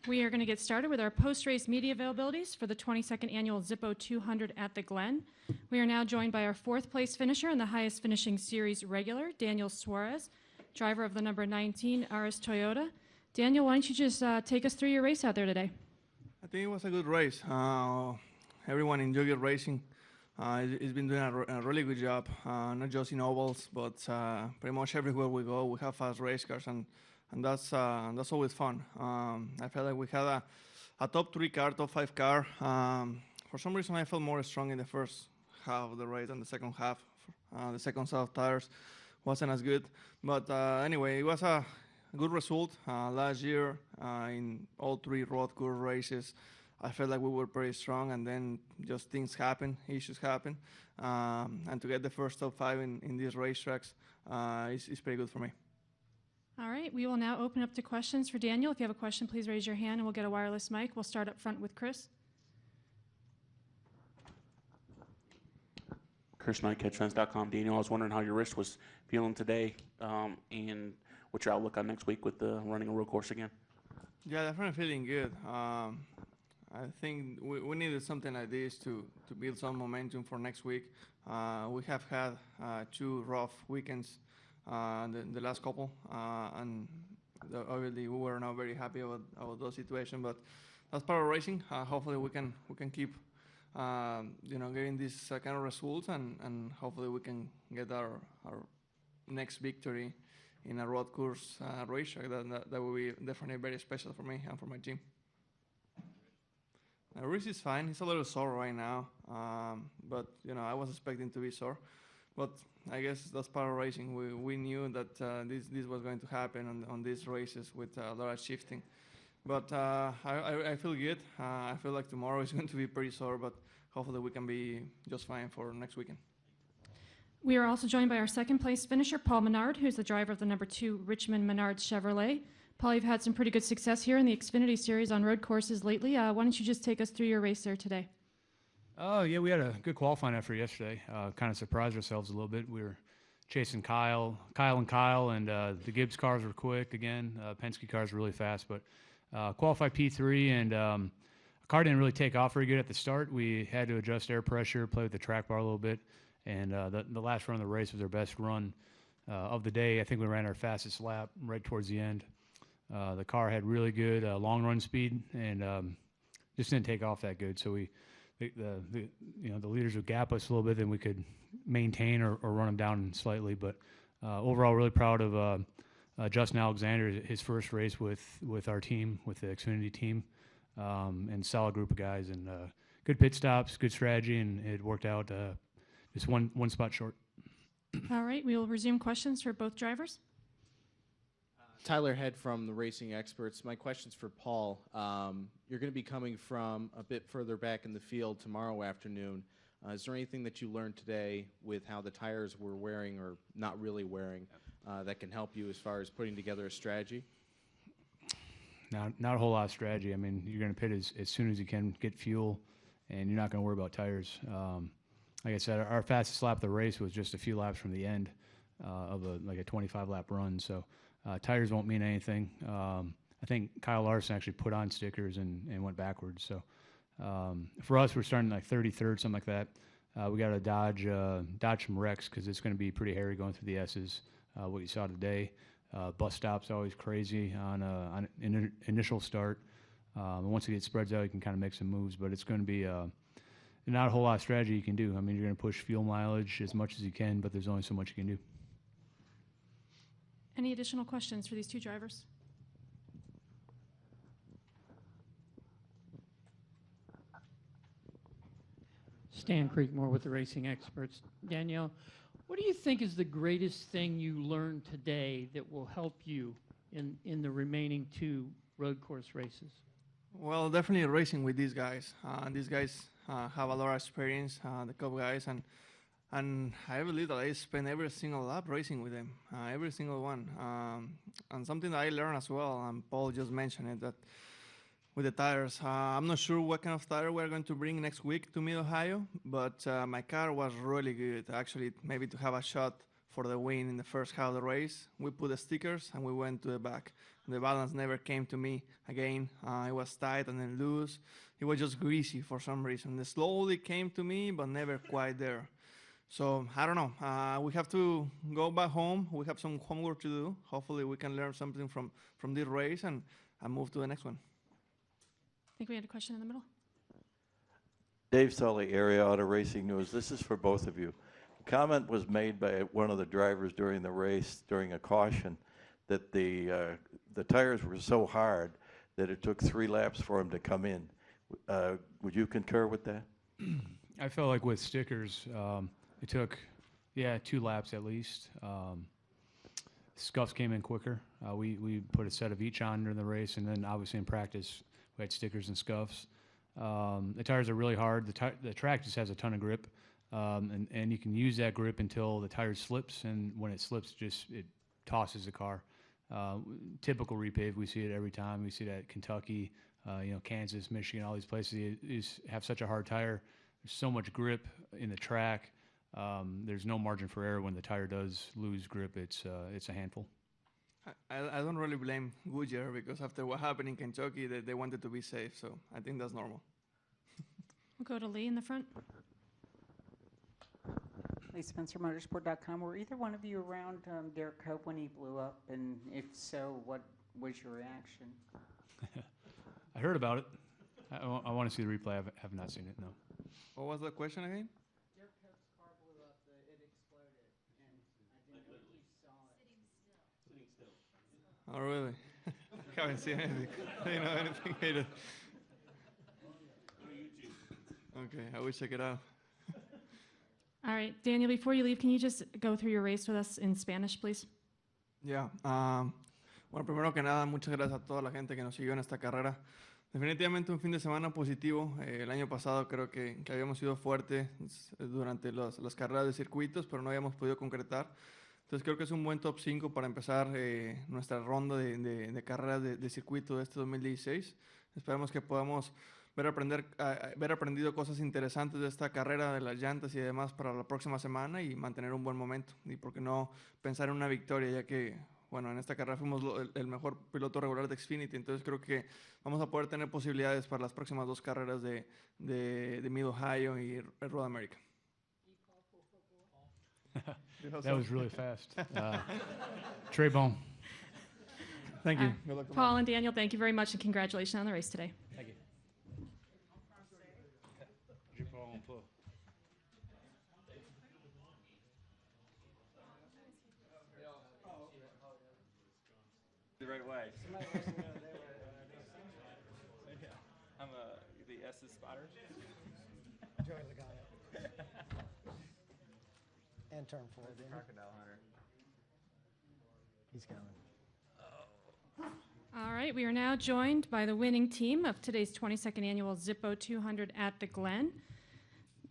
We are going to get started with our post-race media availabilities for the 22nd annual Zippo 200 at the Glen. We are now joined by our fourth place finisher and the highest finishing series regular, Daniel Suarez, driver of the number 19 ARRIS Toyota. Daniel, why don't you just take us through your race out there today? I think it was a good race. Everyone enjoyed the racing. It's been doing a really good job, not just in ovals, but pretty much everywhere we go, we have fast race cars, and that's always fun. I felt like we had a top 3 car, top 5 car. For some reason, I felt more strong in the first half of the race than the second half. The second set of tires wasn't as good. But anyway, it was a good result. Last year, in all 3 road course races, I felt like we were pretty strong, and then just things happen, issues happen. And to get the first top 5 in these racetracks is pretty good for me. All right, we will now open up to questions for Daniel. If you have a question, please raise your hand and we'll get a wireless mic. We'll start up front with Chris. Chris Knight, catchfence.com. Daniel, I was wondering how your wrist was feeling today, and what's your outlook on next week with running a road course again? Yeah, definitely feeling good. I think we needed something like this to build some momentum for next week. We have had 2 rough weekends the last couple, and obviously we were not very happy about those situations, but that's part of racing. Hopefully we can keep getting these kind of results, and hopefully we can get our next victory in a road course racetrack. That will be definitely very special for me and for my team. The wrist is fine. It's a little sore right now, but I was expecting to be sore. But I guess that's part of racing. We knew that this was going to happen on these races with a lot of shifting. But I feel good. I feel like tomorrow is going to be pretty sore, but hopefully we can be just fine for next weekend. We are also joined by our second place finisher, Paul Menard, who's the driver of the number 2 Richmond Menards Chevrolet. Paul, you've had some pretty good success here in the XFINITY Series on road courses lately. Why don't you just take us through your race there today? Oh, yeah, we had a good qualifying effort yesterday. Kind of surprised ourselves a little bit. We were chasing Kyle, and the Gibbs cars were quick again. Penske cars were really fast, but qualified P3, and the car didn't really take off very good at the start. We had to adjust air pressure, play with the track bar a little bit, and the last run of the race was our best run of the day. I think we ran our fastest lap right towards the end. The car had really good long run speed, and just didn't take off that good. So the leaders would gap us a little bit, then we could maintain or run them down slightly. But overall, really proud of Justin Alexander, his first race with our team, with the XFINITY team, and solid group of guys, and good pit stops, good strategy, and it worked out just one spot short. All right, we will resume questions for both drivers. Tyler Head from the Racing Experts. My question's for Paul. You're going to be coming from a bit further back in the field tomorrow afternoon. Is there anything that you learned today with how the tires were wearing or not really wearing that can help you as far as putting together a strategy? Not a whole lot of strategy. I mean, you're going to pit as soon as you can, get fuel, and you're not going to worry about tires. Like I said, our fastest lap of the race was just a few laps from the end of a 25-lap run. So tires won't mean anything. I think Kyle Larson actually put on stickers and went backwards. So for us, we're starting like 33rd, something like that. We got to dodge some wrecks because it's going to be pretty hairy going through the S's. What you saw today, bus stops always crazy on initial start. And once it spreads out, you can kind of make some moves, but it's going to be not a whole lot of strategy you can do. I mean, you're going to push fuel mileage as much as you can, but there's only so much you can do. Any additional questions for these two drivers? Stan Creekmore with the Racing Experts. Danielle, what do you think is the greatest thing you learned today that will help you in the remaining 2 road course races? Well, definitely racing with these guys. These guys have a lot of experience, the Cup guys, and I believe that I spend every single lap racing with them, every single one. And something that I learned as well, and Paul just mentioned it, that with the tires, I'm not sure what kind of tire we're going to bring next week to Mid-Ohio, but my car was really good. Actually, maybe to have a shot for the win in the first half of the race. We put the stickers and we went to the back. The balance never came to me again. It was tight and then loose. It was just greasy for some reason. It slowly came to me, but never quite there. So I don't know. We have to go back home. We have some homework to do. Hopefully we can learn something from this race and move to the next one. I think we had a question in the middle. Dave Sully, Area Auto Racing News. This is for both of you. Comment was made by one of the drivers during the race, during a caution, that the tires were so hard that it took 3 laps for him to come in. Would you concur with that? I felt like with stickers, it took, 2 laps at least. Scuffs came in quicker. We put a set of each on during the race, and then obviously in practice we had stickers and scuffs. The tires are really hard. The track just has a ton of grip, and you can use that grip until the tire slips, and when it slips, it tosses the car. Typical repave, we see it every time. We see that at Kentucky, Kansas, Michigan, all these places have such a hard tire. There's so much grip in the track. There's no margin for error when the tire does lose grip. It's a handful. I don't really blame Goodyear because after what happened in Kentucky, they wanted to be safe. So I think that's normal. We'll go to Lee in the front. Lee Spencer, Motorsport.com. Were either one of you around Derek Cope when he blew up? And if so, what was your reaction? I heard about it. I want to see the replay. I have not seen it, no. What was the question again? Derek Cope's car blew up, it exploded, and I didn't know if you saw it. Sitting still. Oh, really? I haven't seen anything. I didn't know anything either. Okay, I will check it out. All right, Daniel, before you leave, can you just go through your race with us in Spanish, please? Yeah. Bueno, primero que nada, muchas gracias a toda la gente que nos siguió en esta carrera. Definitivamente un fin de semana positivo. El año pasado creo que habíamos sido fuertes durante las carreras de circuitos, pero no habíamos podido concretar. Entonces creo que es un buen top 5 para empezar nuestra ronda de carreras de circuito de este 2016. Esperamos que podamos ver aprendido cosas interesantes de esta carrera, de las llantas y demás para la próxima semana y mantener un buen momento. Y por qué no pensar en una victoria, ya que, bueno, en esta carrera fuimos el mejor piloto regular de Xfinity, entonces creo que vamos a poder tener posibilidades para las próximas 2 carreras de Mid-Ohio y Road America. That was really fast. Trey Bone. Thank you. Good luck Paul and Daniel, thank you very much, and congratulations on the race today. Thank you. The right way. I'm the S's spotter. Joey Logano. And turn 4. Crocodile hunter. He's coming. All right, we are now joined by the winning team of today's 22nd annual Zippo 200 at the Glen.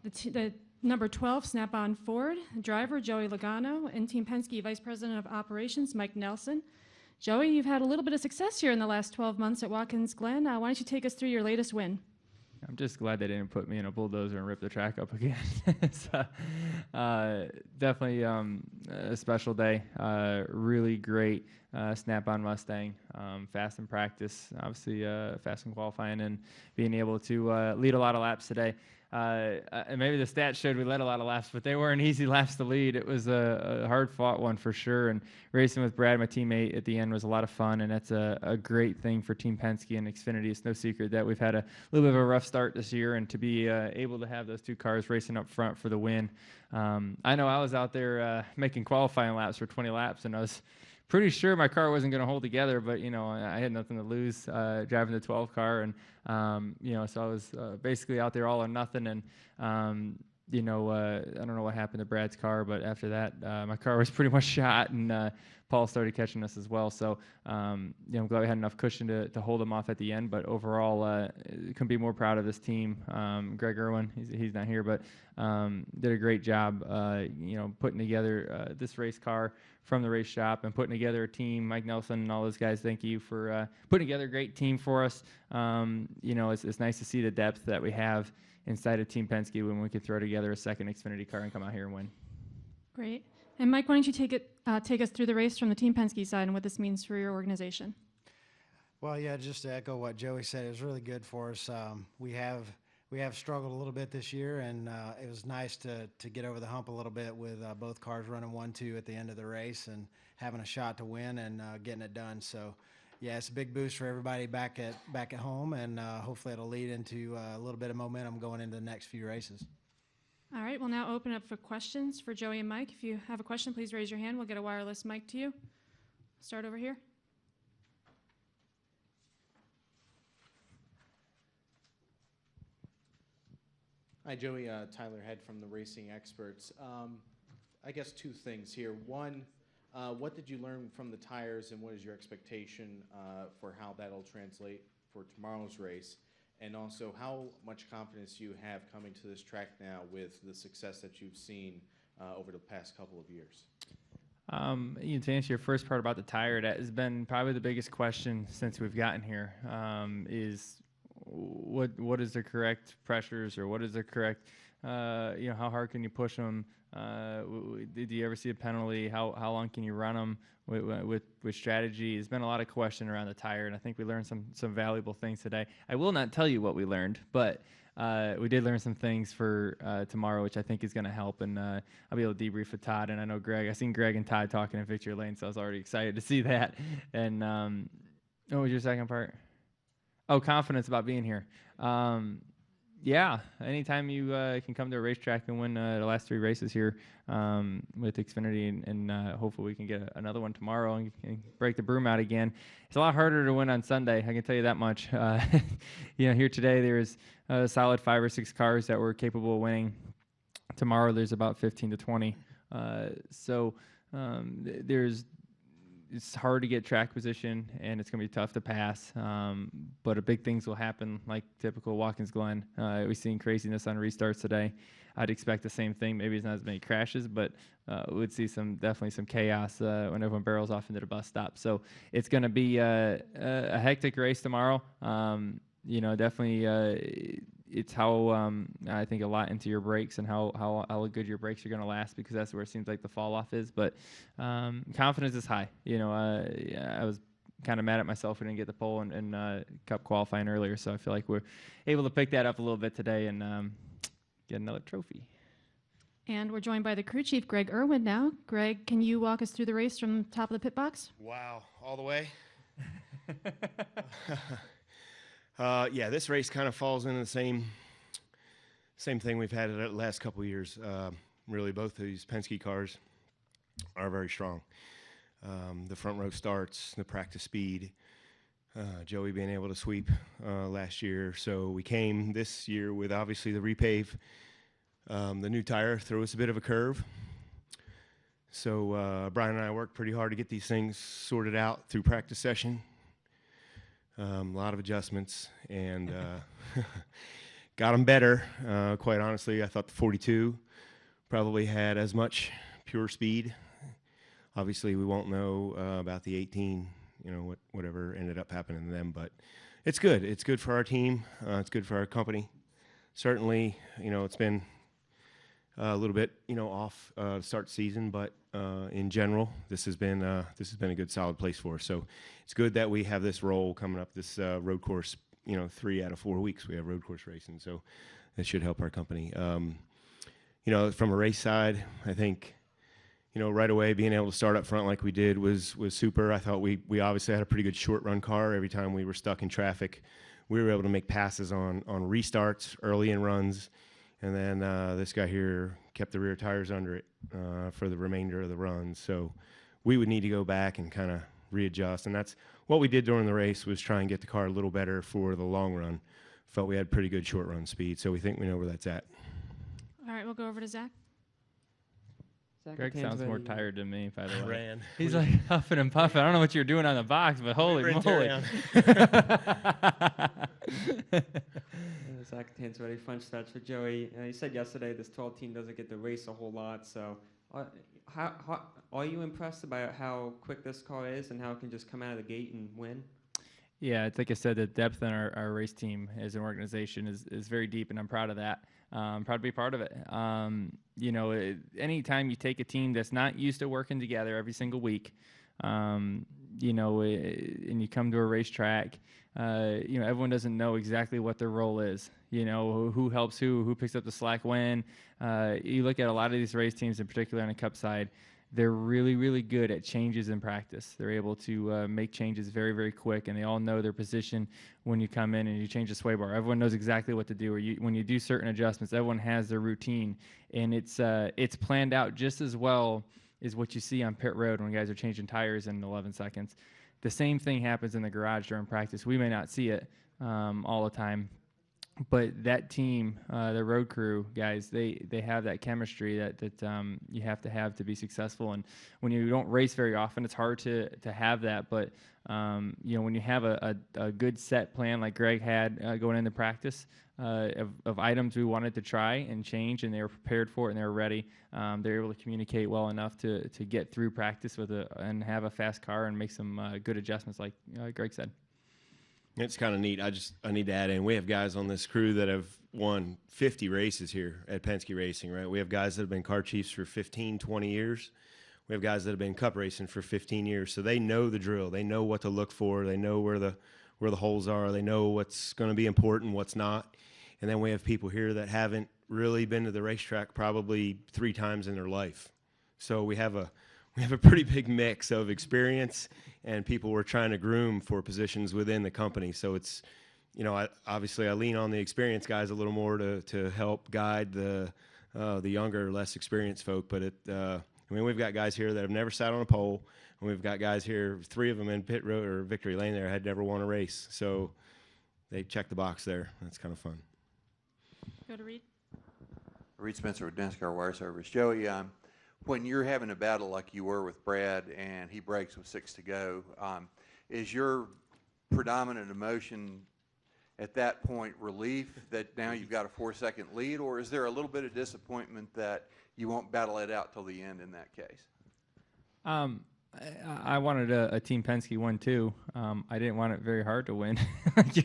The number 12 Snap-on Ford, driver Joey Logano, and Team Penske Vice President of Operations Mike Nelson. Joey, you've had a little bit of success here in the last 12 months at Watkins Glen. Why don't you take us through your latest win? I'm just glad they didn't put me in a bulldozer and rip the track up again. It's definitely a special day. Really great Snap-on Mustang. Fast in practice, obviously fast in qualifying, and being able to lead a lot of laps today. And maybe the stats showed we led a lot of laps, but they weren't easy laps to lead. It was a hard-fought one for sure, and racing with Brad, my teammate, at the end was a lot of fun, and that's a great thing for Team Penske and Xfinity. It's no secret that we've had a little bit of a rough start this year, and to be able to have those 2 cars racing up front for the win. I know I was out there making qualifying laps for 20 laps, and I was pretty sure my car wasn't going to hold together, but, I had nothing to lose driving the 12 car. And, so I was basically out there all or nothing. And, I don't know what happened to Brad's car, but after that, my car was pretty much shot, and Paul started catching us as well. So, I'm glad we had enough cushion to hold him off at the end. But overall, couldn't be more proud of this team. Greg Erwin, he's not here, but did a great job, putting together this race car from the race shop and putting together a team. Mike Nelson and all those guys, thank you for putting together a great team for us. It's nice to see the depth that we have inside of Team Penske when we could throw together a second Xfinity car and come out here and win. Great. And Mike, why don't you take us through the race from the Team Penske side and what this means for your organization? Well, yeah, just to echo what Joey said, it was really good for us. We have struggled a little bit this year, and it was nice to get over the hump a little bit with both cars running 1-2 at the end of the race and having a shot to win and getting it done. So, yeah, it's a big boost for everybody back at home, and hopefully it'll lead into a little bit of momentum going into the next few races. All right, we'll now open up for questions for Joey and Mike. If you have a question, please raise your hand. We'll get a wireless mic to you. Start over here. Hi, Joey. Tyler Head from the Racing Experts. I guess two things here. One, what did you learn from the tires, and what is your expectation for how that'll translate for tomorrow's race? And also, how much confidence you have coming to this track now with the success that you've seen over the past couple of years? To answer your first part about the tire, that has been probably the biggest question since we've gotten here. Is what is the correct pressures, or what is the correct, how hard can you push them? Did you ever see a penalty? How long can you run them with strategy? There's been a lot of question around the tire, and I think we learned some valuable things today. I will not tell you what we learned, but we did learn some things for tomorrow, which I think is going to help, and I'll be able to debrief with Todd, and I know Greg. I've seen Greg and Todd talking in victory lane, so I was already excited to see that. And what was your second part? Oh, confidence about being here. Yeah, anytime you can come to a racetrack and win the last 3 races here with Xfinity, and hopefully we can get another one tomorrow and break the broom out again. It's a lot harder to win on Sunday, I can tell you that much. Here today there's a solid 5 or 6 cars that were capable of winning. Tomorrow there's about 15 to 20. It's hard to get track position, and it's going to be tough to pass. But big things will happen, like typical Watkins Glen. We've seen craziness on restarts today. I'd expect the same thing. Maybe it's not as many crashes, but we'd see definitely some chaos when everyone barrels off into the bus stop. So it's going to be a hectic race tomorrow. Definitely. It's how I think a lot into your brakes and how good your brakes are going to last, because that's where it seems like the fall off is. But confidence is high. I was kind of mad at myself we didn't get the pole and Cup qualifying earlier, so I feel like we're able to pick that up a little bit today and get another trophy. And we're joined by the crew chief, Greg Erwin, now. Greg, can you walk us through the race from the top of the pit box? Wow, all the way? Yeah, this race kind of falls into the same thing we've had the last couple of years. Really, both of these Penske cars are very strong. The front row starts, the practice speed, Joey being able to sweep last year. So we came this year with obviously the repave. The new tire threw us a bit of a curve. So Brian and I worked pretty hard to get these things sorted out through practice session. A lot of adjustments, and got them better. Quite honestly, I thought the 42 probably had as much pure speed. Obviously, we won't know about the 18, whatever ended up happening to them, but it's good. It's good for our team. It's good for our company. Certainly, it's been a little bit, off to start the season, but in general, this has been a good solid place for us. So it's good that we have this role coming up, this road course. 3 out of 4 weeks we have road course racing, so that should help our company. From a race side, I think, right away being able to start up front like we did was super. I thought we obviously had a pretty good short run car. Every time we were stuck in traffic, we were able to make passes on restarts early in runs. And then this guy here kept the rear tires under it for the remainder of the run. So we would need to go back and kind of readjust. And that's what we did during the race, was try and get the car a little better for the long run. Felt we had pretty good short run speed, so we think we know where that's at. All right, we'll go over to Zach. Greg sounds more tired than me, by the way. Ran. He's like huffing and puffing. I don't know what you're doing on the box, but holy moly. Zach Tansworthy, fun stretch for Joey. You said yesterday this 12 team doesn't get to race a whole lot, so how are you impressed about how quick this car is and how it can just come out of the gate and win? Yeah, it's like I said, the depth in our race team as an organization is very deep, and I'm proud of that. I'm proud to be part of it. Anytime you take a team that's not used to working together every single week, and you come to a racetrack, everyone doesn't know exactly what their role is. Who helps who picks up the slack when. You look at a lot of these race teams, in particular on the Cup side, they're really, really good at changes in practice. They're able to make changes very, very quick, and they all know their position when you come in and you change the sway bar. Everyone knows exactly what to do. Or when you do certain adjustments, everyone has their routine, and it's planned out just as well as what you see on pit road when guys are changing tires in 11 seconds. The same thing happens in the garage during practice. We may not see it all the time, but that team, the road crew guys, they have that chemistry that you have to be successful. And when you don't race very often, it's hard to have that. But when you have a good set plan like Greg had going into practice of items we wanted to try and change, and they were prepared for it and they were ready, they're able to communicate well enough to get through practice and have a fast car and make some good adjustments, like Greg said. It's kind of neat. I need to add in, we have guys on this crew that have won 50 races here at Penske Racing, right? We have guys that have been car chiefs for 15, 20 years. We have guys that have been cup racing for 15 years. So they know the drill. They know what to look for. They know where the holes are. They know what's going to be important, what's not. And then we have people here that haven't really been to the racetrack probably 3 times in their life. So we have a pretty big mix of experience and people we're trying to groom for positions within the company. So it's, obviously I lean on the experienced guys a little more to help guide the younger, less experienced folk. But we've got guys here that have never sat on a pole, and we've got guys here, 3 of them in pit road or victory lane there, had never won a race. So they check the box there. That's kind of fun. Go to Reed. Reed Spencer with NASCAR Wire Service. Joey, when you're having a battle like you were with Brad and he breaks with 6 to go, is your predominant emotion at that point relief that now you've got a 4-second lead, or is there a little bit of disappointment that you won't battle it out till the end in that case? I wanted a Team Penske win too. I didn't want it very hard to win. I can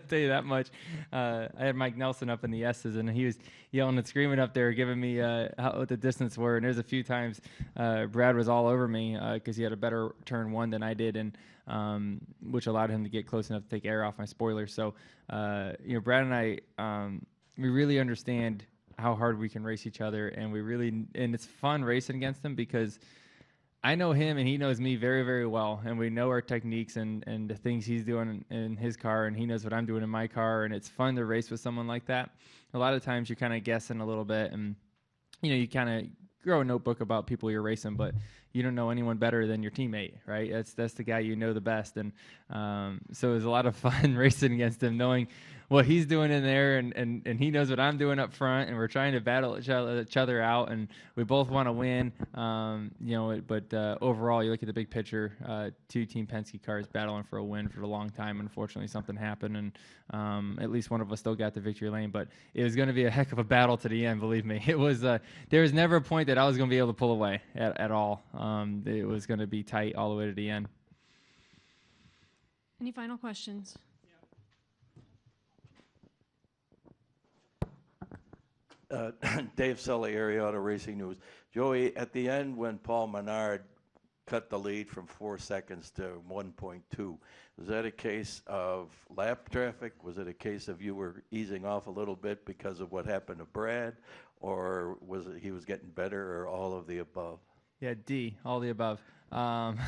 tell you that much. I had Mike Nelson up in the S's, and he was yelling and screaming up there, giving me what the distance were. And there's a few times Brad was all over me because he had a better turn 1 than I did, and which allowed him to get close enough to take air off my spoiler. So Brad and I, we really understand how hard we can race each other, and it's fun racing against him because I know him and he knows me very, very well, and we know our techniques and the things he's doing in his car, and he knows what I'm doing in my car, and it's fun to race with someone like that. A lot of times you're kind of guessing a little bit, and you kind of grow a notebook about people you're racing, but you don't know anyone better than your teammate, right? That's the guy you know the best, and so it was a lot of fun racing against him, knowing what he's doing in there, and he knows what I'm doing up front, and we're trying to battle each other out, and we both want to win. But overall, you look at the big picture, 2 Team Penske cars battling for a win for a long time. Unfortunately, something happened, and at least one of us still got the victory lane. But it was going to be a heck of a battle to the end, believe me. It was. There was never a point that I was going to be able to pull away at all. It was going to be tight all the way to the end. Any final questions? Dave Sully, Area Auto Racing News. Joey, at the end when Paul Menard cut the lead from 4 seconds to 1.2, was that a case of lap traffic? Was it a case of you were easing off a little bit because of what happened to Brad? Or was it he was getting better, or all of the above? Yeah, D, all the above. One,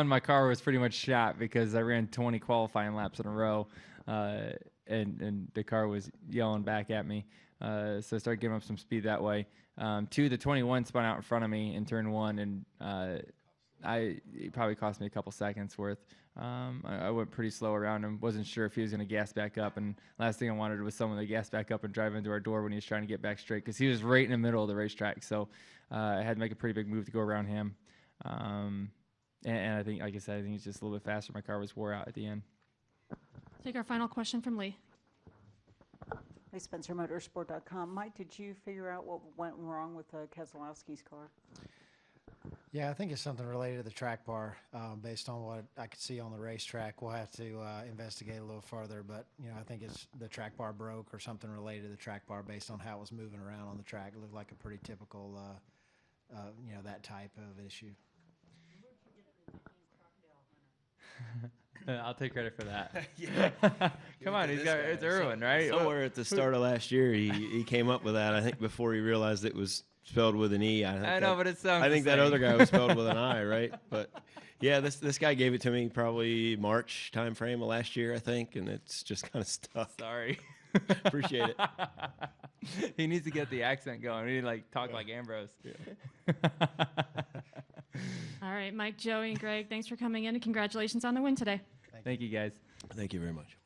my car was pretty much shot because I ran 20 qualifying laps in a row, and the car was yelling back at me. So I started giving up some speed that way. 2, the 21 spun out in front of me in turn 1, and it probably cost me a couple seconds worth. I went pretty slow around him, wasn't sure if he was going to gas back up, and last thing I wanted was someone to gas back up and drive into our door when he was trying to get back straight, because he was right in the middle of the racetrack. So I had to make a pretty big move to go around him. And I think, like I said, I think he's just a little bit faster. My car was wore out at the end. Take our final question from Lee. Hey, SpencerMotorsport.com. Mike, did you figure out what went wrong with Keselowski's car? Yeah, I think it's something related to the track bar. Based on what I could see on the racetrack, we'll have to investigate a little further. But I think it's the track bar broke or something related to the track bar based on how it was moving around on the track. It looked like a pretty typical, that type of issue. I'll take credit for that. Yeah. Come on, it's Erwin, right? Somewhere at the start of last year, he came up with that. I think before he realized it was spelled with an E. I know, but it sounds I think the that same. other guy was spelled with an I, right? But yeah, this guy gave it to me probably March time frame of last year, I think, and it's just kind of stuck. Sorry. Appreciate it. He needs to get the accent going. We need to talk like Ambrose. Yeah. All right, Mike, Joey, and Greg, thanks for coming in, and congratulations on the win today. Thank you, guys. Thank you very much.